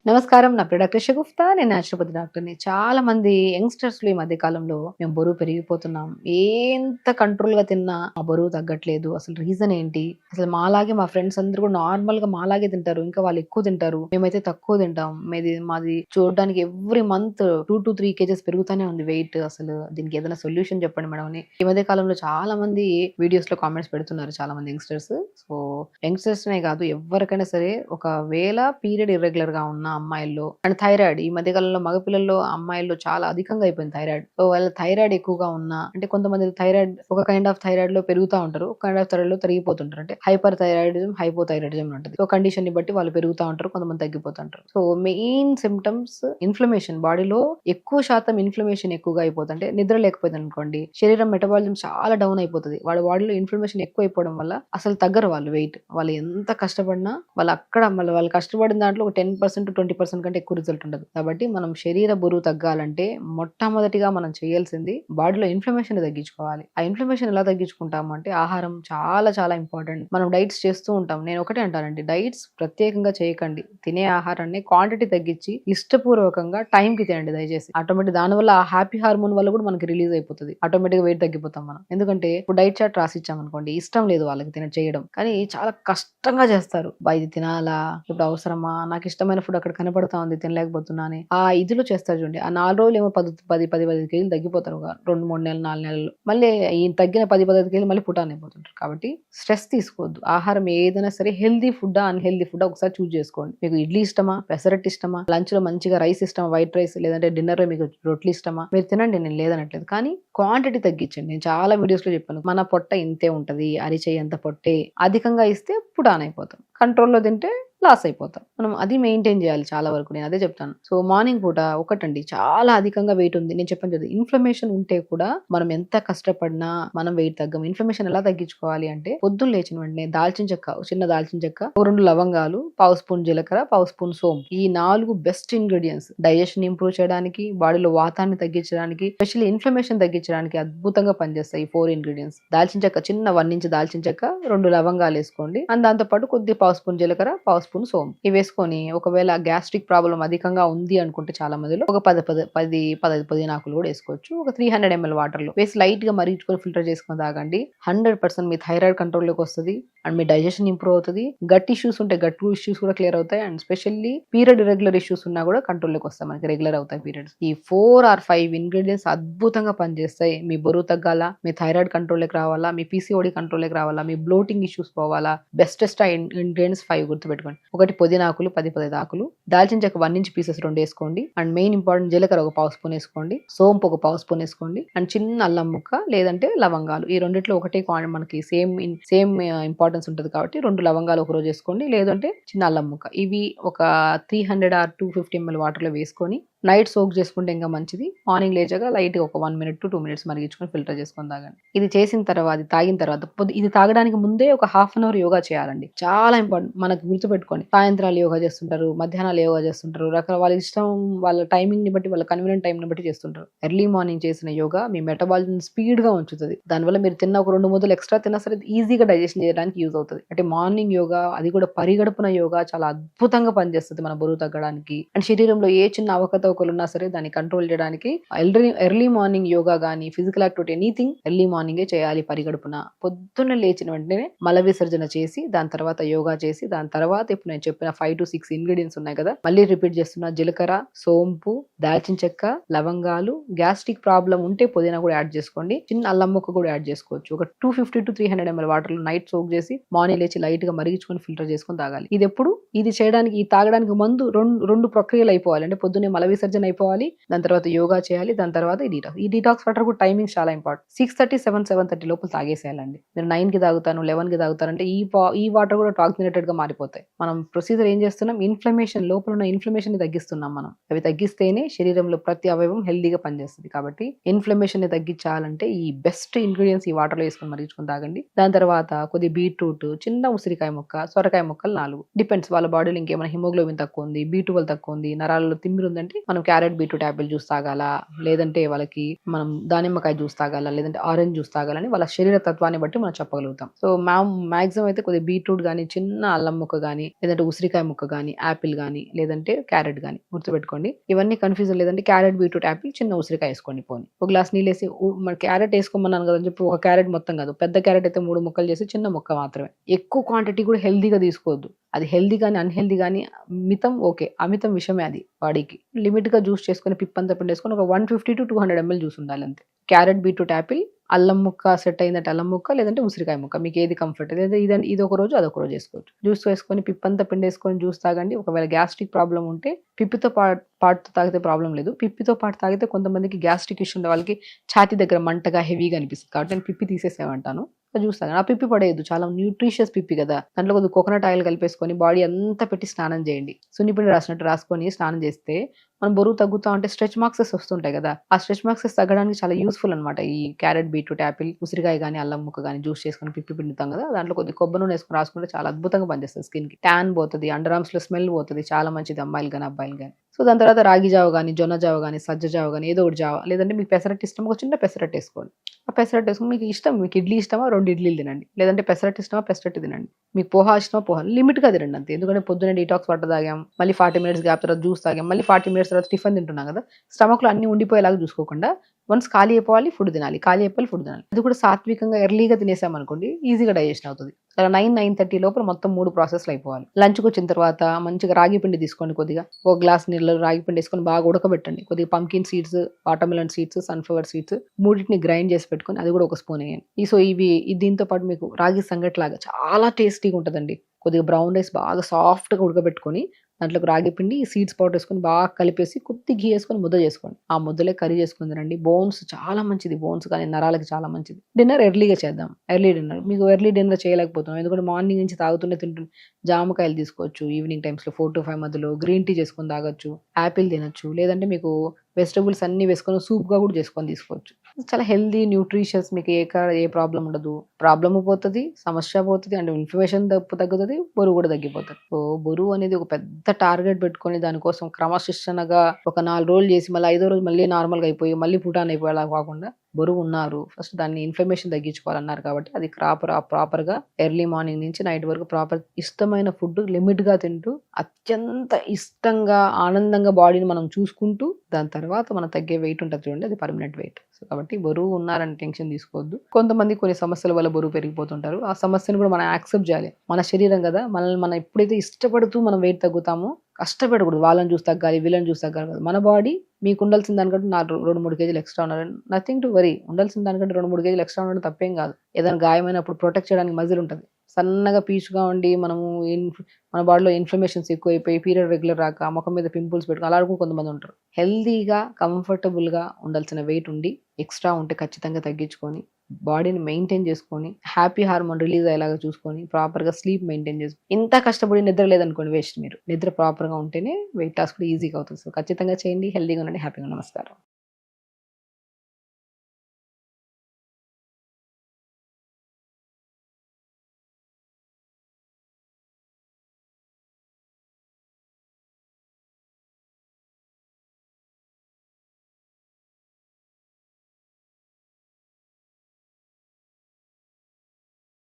నమస్కారం. నా పేరు డాక్టర్ షగుఫ్తా. నేను న్యాచురోపతి డాక్టర్‌ని. చాలా మంది యంగ్‌స్టర్స్‌లో ఈ మధ్య కాలంలో మేము బరువు పెరిగిపోతున్నాం. ఎంత కంట్రోల్‌గా తిన్నా ఆ బరువు తగ్గట్లేదు. అసలు రీజన్ ఏంటి? అసలు మాలాగే మా ఫ్రెండ్స్ అందరూ కూడా నార్మల్‌గా మాలాగే తింటారు. ఇంకా వాళ్ళు ఎక్కువ తింటారు. మేమైతే తక్కువ తింటాం. మాది చూడడానికి ఎవ్రీ మంత్ 2-3 కేజెస్ పెరుగుతానే ఉంది వెయిట్. అసలు దీనికి ఏదైనా సొల్యూషన్ చెప్పండి మేడం అని ఈ మధ్య కాలంలో చాలా మంది వీడియోస్‌లో కామెంట్స్ పెడుతున్నారు చాలా మంది యంగ్‌స్టర్స్. సో, యంగ్‌స్టర్స్‌నే కాదు ఎవ్వరికైనా సరే ఒకవేళ పీరియడ్ ఇర్రెగ్యులర్‌గా ఉన్న అమ్మాయిల్లో అండ్ థైరాయిడ్ ఈ మధ్య కాలంలో మగపిల్లల్లో అమ్మాయిల్లో చాలా అధికంగా అయిపోయింది థైరాయిడ్. సో, వాళ్ళ థైరాయిడ్ ఎక్కువగా ఉన్నా అంటే కొంతమంది థైరాయిడ్ ఒక కైండ్ ఆఫ్ థైరాయిడ్‌లో పెరుగుతా ఉంటారు. ఒక కైండ్ ఆఫ్ థైరాయిడ్‌లో తరిగిపోతుంటారు. అంటే హైపర్ థైరాయిడిజం, హైపోథైరాయిడిజం ఉంటది. సో, కండిషన్‌ని బట్టి వాళ్ళు పెరుగుతా ఉంటారు. కొంతమంది తగ్గిపోతుంటారు. సో, మెయిన్ సింప్టమ్స్ ఇన్‌ఫ్లమేషన్ బాడీలో ఎక్కువ శాతం ఇన్‌ఫ్లమేషన్ ఎక్కువగా అయిపోతుంది. అంటే నిద్ర లేకపోయిందనుకోండి శరీరం మెటబాలిజం చాలా డౌన్ అయిపోతది. వాళ్ళ బాడీలో ఇన్‌ఫ్లమేషన్ ఎక్కువైపోవడం వల్ల అసలు తగ్గరు వాళ్ళు వెయిట్. వాళ్ళు ఎంత కష్టపడినా మళ్ళీ వాళ్ళు కష్టపడిన దాంట్లో ఒక 10% 20% కంటే ఎక్కువ రిజల్ట్ ఉండదు. కాబట్టి మనం శరీర బరువు తగ్గాలంటే మొట్టమొదటిగా మనం చేయాల్సింది బాడీలో ఇన్‌ఫ్లమేషన్ తగ్గించుకోవాలి. ఆ ఇన్‌ఫ్లమేషన్ ఎలా తగ్గించుకుంటాము అంటే ఆహారం చాలా చాలా ఇంపార్టెంట్. మనం డైట్స్ చేస్తూ ఉంటాం. నేను ఒకటే అంటానండి, డైట్స్ ప్రత్యేకంగా చేయకండి. తినే ఆహారాన్ని క్వాంటిటీ తగ్గించి ఇష్టపూర్వకంగా టైంకి తినండి దయచేసి. ఆటోమేటిక్ దానివల్ల ఆ హ్యాపీ హార్మోన్ వల్ల కూడా మనకి రిలీజ్ అయిపోతది. ఆటోమేటిక్‌గా వెయిట్ తగ్గిపోతాం మనం. ఎందుకంటే ఇప్పుడు డైట్ చార్ట్ రాసిచ్చామనుకోండి ఇష్టం లేదు వాళ్ళకి చేయడం. కానీ చాలా కష్టంగా చేస్తారు. ఇది తినాలా? ఇప్పుడు అవసరమా? నాకు ఇష్టమైన ఫుడ్ అక్కడ కనపడతా ఉంది తినలేకపోతున్నా అని. ఆ ఇదిలో చేస్తారు చూడండి. ఆ 4 రోజులేమో 10, 15 కేజీలు తగ్గిపోతారు. ఒక 2, 3 నెలలు, 4 నెలల్లో. మళ్ళీ ఈ తగ్గిన 10, 15 కేజీలు మళ్ళీ పుటాన్ అయిపోతుంటారు. కాబట్టి స్ట్రెస్ తీసుకోవద్దు. ఆహారం ఏదైనా సరే హెల్తీ ఫుడ్డా, అన్‌హెల్తీ ఫుడ్డా ఒకసారి చూజ్ చేసుకోండి. మీకు ఇడ్లీ ఇష్టమా? పెసరట్టు ఇష్టమా? లంచ్‌లో మంచిగా రైస్ ఇష్టమా? వైట్ రైస్ లేదంటే డిన్నర్‌లో మీకు రొట్లు ఇష్టమా? మీరు తినండి, నేను లేదనట్లేదు. కానీ క్వాంటిటీ తగ్గించండి. నేను చాలా వీడియోస్‌లో చెప్పాను. మన పొట్ట ఇంతే ఉంటది. అరిచెయ్యంత పొట్టే. అధికంగా ఇస్తే పుటాన్ అయిపోతాం. కంట్రోల్‌లో తింటే లాస్ అయిపోతాం. మనం అది మెయింటైన్ చేయాలి చాలా వరకు. నేను అదే చెప్తాను. సో, మార్నింగ్ పూట ఒకటండి చాలా అధికంగా వెయిట్ ఉంది. నేను చెప్పాను కదా! ఇన్‌ఫ్లమేషన్ ఉంటే కూడా మనం ఎంత కష్టపడినా మనం వెయిట్ తగ్గం. ఇన్‌ఫ్లమేషన్ ఎలా తగ్గించుకోవాలి అంటే పొద్దున్న లేచిన వెంటనే దాల్చిన చెక్క, ఒక చిన్న దాల్చిన చెక్క, ఓ 2 లవంగాలు, పావు స్పూన్ జీలకర్ర, పావు స్పూన్ సోంపు. ఈ 4 బెస్ట్ ఇంగ్రీడియెంట్స్ డైజెషన్ ఇంప్రూవ్ చేయడానికి, బాడీలో వాతాన్ని తగ్గించడానికి, స్పెషల్లీ ఇన్‌ఫ్లమేషన్ తగ్గించడానికి అద్భుతంగా పనిచేస్తాయి ఈ 4 ఇంగ్రీడియెంట్స్. దాల్చిన చెక్క చిన్న 1 ఇంచ్ దాల్చిన చెక్క, 2 లవంగాలు వేసుకోండి. అండ్ దాంతో పాటు కొద్దిగా పావు స్పూన్ జీలకర్ర, పావు స్పూన్ సోంపు ఇవి వేసుకొని ఒకవేళ గ్యాస్ట్రిక్ ప్రాబ్లం అధికంగా ఉంది అనుకుంటే చాలా మందిలో ఒక 15 పుదీనాకులు కూడా వేసుకోవచ్చు. ఒక 300 ml వాటర్‌లో వేసి లైట్‌గా మరిగించుకొని ఫిల్టర్ చేసుకొని తాగండి. 100% మీ థైరాయిడ్ కంట్రోల్‌లోకి వస్తది. అండ్ మీ డైజెషన్ ఇంప్రూవ్ అవుతది. గట్ ఇష్యూస్ ఉంటే గట్ ఇష్యూస్ కూడా క్లియర్ అవుతాయి. And specially period irregular issues ఉన్నా కూడా కంట్రోల్‌లోకి వస్తాయి. మనకి రెగ్యులర్ అవుతాయి పీరియడ్స్. ఈ 4 ఆర్ 5 ఇంగ్రీడియెంట్స్ అద్భుతంగా పనిచేస్తాయి. మీ బరువు తగ్గాలా, మీ థైరాయిడ్ కంట్రోల్‌లోకి రావాలా, మీ పీసీఓడీ కంట్రోల్‌లోకి రావాలా, మీ బ్లోటింగ్ ఇష్యూస్ పోవాలా, బెస్టెస్ట్ ఇంగ్రీడియెంట్స్ 5 గుర్తుపెట్టుకోండి. ఒకటి పుదీనాకులు 10 ఆకులు, దాల్చిన చెక్క 1 ఇంచ్ పీసెస్ 2 వేసుకోండి. అండ్ మెయిన్ ఇంపార్టెంట్ జీలకర్ర ఒక పావు స్పూన్ వేసుకోండి. సోంపు ఒక పావు స్పూన్ వేసుకోండి. అండ్ చిన్న అల్లం ముక్క లేదంటే లవంగాలు. ఈ రెండిట్లో ఒకటే మనకి సేమ్ ఇంపార్టెన్స్ ఉంటది కాబట్టి 2 లవంగాలు ఒక రోజు వేసుకోండి. లేదంటే చిన్న అల్లం ముక్క. ఇవి ఒక 300 ఆర్ 250 ml వాటర్‌లో వేసుకొని నైట్ సోక్ చేసుకుంటే ఇంకా మంచిది. మార్నింగ్ లేచాక లైట్‌గా ఒక 1 మినిట్ టు 2 మినిట్స్ మరిగించుకొని ఫిల్టర్ చేసుకొని తాగండి. ఇది చేసిన తర్వాత ఇది తాగిన తర్వాత ఇది తాగడానికి ముందే ఒక హాఫ్ అన్ అవర్ యోగా చేయాలండి. చాలా ఇంపార్టెంట్. మనకు గుర్తుపెట్టుకోండి. సాయంత్రాలు యోగా చేస్తుంటారు, మధ్యాహ్నాలు యోగా చేస్తుంటారు. వాళ్ళ ఇష్టం, వాళ్ళ టైమింగ్‌ని బట్టి, వాళ్ళ కన్వీనియంట్ టైమ్‌ని బట్టి చేస్తుంటారు. ఎర్లీ మార్నింగ్ చేసిన యోగా మీ మెటబాలిజం స్పీడ్‌గా ఉంచుతది. దానివల్ల మీరు తిన్న ఒక 2 ముద్దలు ఎక్స్‌ట్రా తిన్నా సరే ఈజీగా డైజెషన్ చేయడానికి యూజ్ అవుతది. అంటే మార్నింగ్ యోగా, అది కూడా పరిగడుపున యోగా చాలా అద్భుతంగా పనిచేస్తది మన బరువు తగ్గడానికి. అండ్ శరీరంలో ఏ చిన్న అవకతవకలు ఉన్నా సరే దాన్ని కంట్రోల్ చేయడానికి ఎర్లీ మార్నింగ్ యోగా గానీ, ఫిజికల్ యాక్టివిటీ ఎనీథింగ్ ఎర్లీ మార్నింగే చేయాలి పరిగడుపున. పొద్దున్న లేచిన వెంటనే మల విసర్జన చేసి, దాని తర్వాత యోగా చేసి, దాని తర్వాత ఇప్పుడు నేను చెప్పిన 5-6 ఇంగ్రీడియెంట్స్ ఉన్నాయి కదా, మళ్ళీ రిపీట్ చేస్తున్నా. జీలకర్ర, సోంపు, దాల్చిన చెక్క, లవంగాలు, గ్యాస్ట్రిక్ ప్రాబ్లం ఉంటే పుదీనా కూడా యాడ్ చేసుకోండి. చిన్న అల్లం ముక్క కూడా యాడ్ చేసుకోవచ్చు. ఒక 250-300 ml వాటర్‌లో నైట్ సోక్ చేసి మార్నింగ్ లేచి లైట్‌గా మరిగించుకొని ఫిల్టర్ చేసుకొని తాగాలి. ఇది తాగడానికి ముందు రెండు ప్రక్రియలు అయిపోవాలి. అంటే పొద్దున్నే మల విసర్జన అయిపోవాలి. దాని తర్వాత యోగా చేయాలి. దాని తర్వాత ఈ డీటాక్స్. ఈ డీటాక్స్ వాటర్ కూడా టైమింగ్స్ చాలా ఇంపార్టెంట్. 6:30, 7:30 లోపల తాగేసేయాలండి. మీరు 9కి తాగుతాను, 11కి తాగుతారంటే ఈ వాటర్ కూడా టాక్సినేటెడ్‌గా మారిపోతాయి. మనం ప్రొసీజర్ ఏం చేస్తున్నాం? లోపల ఉన్న ఇన్‌ఫ్లమేషన్‌ని తగ్గిస్తున్నాం మనం. అవి తగ్గిస్తేనే శరీరంలో ప్రతి అవయవం హెల్తీగా పనిచేస్తది. కాబట్టి ఇన్‌ఫ్లమేషన్‌ని తగ్గించాలంటే ఈ బెస్ట్ ఇంగ్రీడియెంట్స్ ఈ వాటర్‌లో వేసుకొని మరిగించుకొని తాగండి. దాని తర్వాత కొద్దిగా బీట్రూట్, చిన్న ఉసిరికాయ ముక్క, సొరకాయ ముక్కలు 4 డిపెండ్స్ వాళ్ళ బాడీలో ఇంకేమైనా హిమోగ్లోబిన్ తక్కువ ఉంది, B12 తక్కువ ఉంది, నరాలలో తిమ్మిరి ఉందంటే మనం క్యారెట్ బీట్రూట్ యాపిల్ జ్యూస్ తాగాలా, లేదంటే వాళ్ళకి మనం దానిమ్మకాయ జ్యూస్ తాగాలా, లేదంటే ఆరెంజ్ జ్యూస్ తాగాలని వాళ్ళ శరీర తత్వాన్ని బట్టి మనం చెప్పగలుగుతాం. సో మాక్సిమం అయితే కొద్దిగా బీట్రూట్ గానీ, చిన్న అల్లం ముక్క గానీ, లేదంటే ఉసిరికాయ ముక్క గానీ, యాపిల్ గానీ, లేదంటే క్యారెట్ గానీ గుర్తుపెట్టుకోండి. ఇవన్నీ కన్‌ఫ్యూజన్ లేదంటే క్యారెట్, బీట్రూట్, యాపిల్, చిన్న ఉసిరికాయ ఏసుకోండి పోనీ. ఒక గ్లాస్ నీళ్ళేసి మరి క్యారెట్ ఏసుకోమన్నాను గదని చెప్పి ఒక క్యారెట్ మొత్తం కాదు. పెద్ద క్యారెట్ అయితే 3 ముక్కలు చేసి చిన్న ముక్క మాత్రమే. ఎక్కువ క్వాంటిటీ కూడా హెల్తీగా తీసుకోవద్దు. అది హెల్తీ గాని, అన్‌హెల్తీ గాని మితం ఓకే. అమితం విషమే అది బాడీకి. లిమిట్‌గా జ్యూస్ చేసుకొని పిప్పంతా పిండేసుకొని ఒక 150-200 ఎంఎల్ జ్యూస్ ఉండాలంతే. క్యారెట్, బీట్రూట్, యాపిల్, అల్లం ముక్క సెట్ అయిందంటే అల్లం ముక్క, లేదంటే ఉసిరికాయ ముక్క. మీకు ఏది కంఫర్ట్. లేదా ఇదొక రోజు, అదొక రోజు ఏసుకోవచ్చు. జ్యూస్ వేసుకొని పిప్పంతా పిండేసుకొని జ్యూస్ తాగండి. ఒకవేళ గ్యాస్ట్రిక్ ప్రాబ్లమ్ ఉంటే పిప్పితో పాటు తాగితే ప్రాబ్లమ్ లేదు. పిప్పితో పాటు తాగితే కొంతమందికి గ్యాస్ట్రిక్ ఇష్యూ ఉండే వాళ్ళకి ఛాతీ దగ్గర మంటగా, హెవీగా అనిపిస్తది. కాబట్టి నేను పిప్పి తీసేసేయమంటాను. జ్యూస్ తాగండి. ఆ పిప్పి పడేయద్దు. చాలా న్యూట్రిషియస్ పిప్పి కదా! దాంట్లో కొద్దిగా కోకోనట్ ఆయిల్ కలిపేసుకొని బాడీ అంతా పెట్టి స్నానం చేయండి. సున్నిపిండి రాసినట్టు రాసుకొని స్నానం చేస్తే మనం బరువు తగ్గుతా ఉంటే స్ట్రెచ్ మార్క్సెస్ వస్తుంటాయి కదా! ఆ స్ట్రెచ్ మార్క్సెస్ తగ్గడానికి చాలా యూజ్‌ఫుల్ అనమాట. ఈ క్యారెట్, బీట్రూట్, యాపిల్, ఉసిరికాయ గాని, అల్లం ముక్క గాని జ్యూస్ చేసుకొని పిప్పి పిండుతాం కదా! దాంట్లో కొద్దిగా కొబ్బరి నూనె ఏసుకొని రాసుకుంటే చాలా అద్భుతంగా పనిచేస్తది స్కిన్‌కి. టాన్ పోతది. అండర్ ఆర్మ్స్‌లో స్మెల్ పోతది. చాలా మంచిది అమ్మాయిలు గాని, అబ్బాయిలు గాని. సో, దాని తర్వాత రాగి జావ గాని, జొన్న జావ గాని, సజ్జ జావ గాని ఏదో ఒకటి జావ. లేదంటే మీకు పెసరట్టు ఇష్టమా ఒక చిన్న పెసరట్టు ఏసుకోండి. ఆ పెసరట్టు ఏసుకొని మీకు ఇష్టం. మీకు ఇడ్లీ ఇష్టమా 2 ఇడ్లీలు తినండి. లేదంటే పెసరట్టు ఇష్టమా పెసరట్టు తినండి. మీకు పోహా ఇష్టమా పోహా. లిమిట్‌గా తినండి అంతే. ఎందుకంటే పొద్దున్నే డీటాక్స్ వాటర్ తాగాం. మళ్ళీ 40 మినిట్స్ గ్యాప్ తర్వాత జ్యూస్ తాగాం. మళ్ళీ 40 మినిట్స్ తర్వాత టిఫిన్ తింటున్నాం కదా! స్టమక్‌లో అన్నీ ఉండిపోయేలాగా చూసుకోకుండా వన్స్ ఖాళీ అయిపోవాలి ఫుడ్ తినాలి. ఖాళీ అయిపోవాలి ఫుడ్ తినాలి. అది కూడా సాత్వికంగా ఎర్లీగా తినేసామనుకోండి ఈజీగా డైజెషన్ అవుతది. అలా 9:30 లోపల మొత్తం 3 ప్రాసెస్‌లు అయిపోవాలి. లంచ్‌కొచ్చిన తర్వాత మంచిగా రాగి పిండి తీసుకోండి కొద్దిగా. ఒక గ్లాస్ నీళ్ళలో రాగి పిండి ఏసుకొని బాగా ఉడకబెట్టండి. కొద్దిగా pumpkin seeds, watermelon seeds, sunflower seeds మూడిటిని గ్రైండ్ చేసి పెట్టుకొని అది కూడా ఒక స్పూన్ ఎయండి. దీంతో పాటు మీకు రాగి సంగటిలాగా చాలా టేస్టీగా ఉంటదండి. కొద్దిగా బ్రౌన్ రైస్ బాగా సాఫ్ట్‌గా ఉడకబెట్టుకొని దాంట్లోకి రాగి పిండి, సీడ్స్ పౌడర్ ఏసుకొని బాగా కలిపేసి కొద్దిగా ఘీ ఏసుకొని ముద్ద చేసుకోండి. ఆ ముద్దలే కర్రీ చేసుకొని తినండి. బోన్స్ చాలా మంచిది. బోన్స్ కానీ నరాలకి చాలా మంచిది. డిన్నర్ ఎర్లీగా చేద్దాం. Early dinner. మీకు ఎర్లీ డిన్నర్ చేయలేకపోతున్నాం. ఎందుకంటే మార్నింగ్ నుంచి తాగుతూనే జామకాయలు తీసుకోవచ్చు. ఈవినింగ్ టైమ్స్‌లో 4-5 మధ్యలో గ్రీన్ టీ చేసుకొని తాగొచ్చు. యాపిల్ తినొచ్చు. లేదంటే మీకు వెజిటబుల్స్ అన్నీ వేసుకొని సూప్‌గా కూడా చేసుకొని తీసుకోవచ్చు. చాలా హెల్తీ, న్యూట్రిషియస్ మీకు ఏ ప్రాబ్లమ్ ఉండదు. ప్రాబ్లమ్ పోతది, సమస్య పోతది. అండ్ ఇన్ఫ్లమేషన్ తగ్గుతది. బరువు కూడా తగ్గిపోతది. సో, బరువు అనేది ఒక పెద్ద టార్గెట్ పెట్టుకొని దానికోసం క్రమశిక్షణగా ఒక 4 రోజులు చేసి మళ్ళీ ఐదో రోజు మళ్ళీ నార్మల్‌గా అయిపోయి మళ్ళీ పుటాన్ అయిపోయేలా కాకుండా బరువున్నారు. ఫస్ట్ దాన్ని ఇన్ఫ్లమేషన్ తగ్గించుకోవాలన్నారు కాబట్టి అది ప్రాపర్‌గా ఎర్లీ మార్నింగ్ నుంచి నైట్ వరకు ఇష్టమైన ఫుడ్ లిమిట్‌గా తింటూ అత్యంత ఇష్టంగా, ఆనందంగా బాడీని మనం చూసుకుంటూ దాని తర్వాత మనం తగ్గే వెయిట్ ఉంటది చూడండి అది పర్మనెంట్ వెయిట్. సో, కాబట్టి బరువు ఉన్నారని టెన్షన్ తీసుకోవద్దు. కొంతమంది కొన్ని సమస్యల వల్ల బరువు పెరిగిపోతుంటారు. ఆ సమస్యను కూడా మనం యాక్సెప్ట్ చేయాలి. మన శరీరం కదా! మనల్ని మనం ఎప్పుడైతే ఇష్టపడుతూ మనం వెయిట్ తగ్గుతామో కష్టపడకూడదు. వాళ్ళని చూసి తగ్గాలి, వీళ్ళని చూసి తగ్గాలి కాదు. మన బాడీ మీకు ఉండాల్సిన దానికంటే 2-3 కేజీలు ఎక్స్‌ట్రా ఉన్నారని నథింగ్ టు వరీ. ఉండాల్సిన దానికంటే 2-3 కేజీలు ఎక్స్‌ట్రా ఉండడం తప్పేం కాదు. ఏదైనా గాయమైనప్పుడు ప్రొటెక్ట్ చేయడానికి మజిల్ ఉంటది. సన్నగా పీచుగా ఉండి మనము మన బాడీలో ఇన్ఫ్లమేషన్స్ ఎక్కువైపోయి పీరియడ్ రెగ్యులర్ రాక మొఖం మీద పింపుల్స్ పెట్టుకొని అలా కూడా కొంతమంది ఉంటారు. హెల్తీగా, కంఫర్టబుల్‌గా ఉండాల్సిన వెయిట్ ఉండి ఎక్స్‌ట్రా ఉంటే ఖచ్చితంగా తగ్గించుకొని బాడీని మెయింటైన్ చేసుకొని హ్యాపీ హార్మోన్ రిలీజ్ అయ్యేలాగా చూసుకొని ప్రాపర్‌గా స్లీప్ మెయింటైన్ ఇంత కష్టపడి నిద్ర లేదనుకోండి వేస్ట్ మీరు. నిద్ర ప్రాపర్‌గా ఉంటేనే వెయిట్ లాస్ కూడా ఈజీగా అవుతుంది. సో, ఖచ్చితంగా చేయండి. హెల్తీగా ఉండండి. హ్యాపీగా నమస్కారం.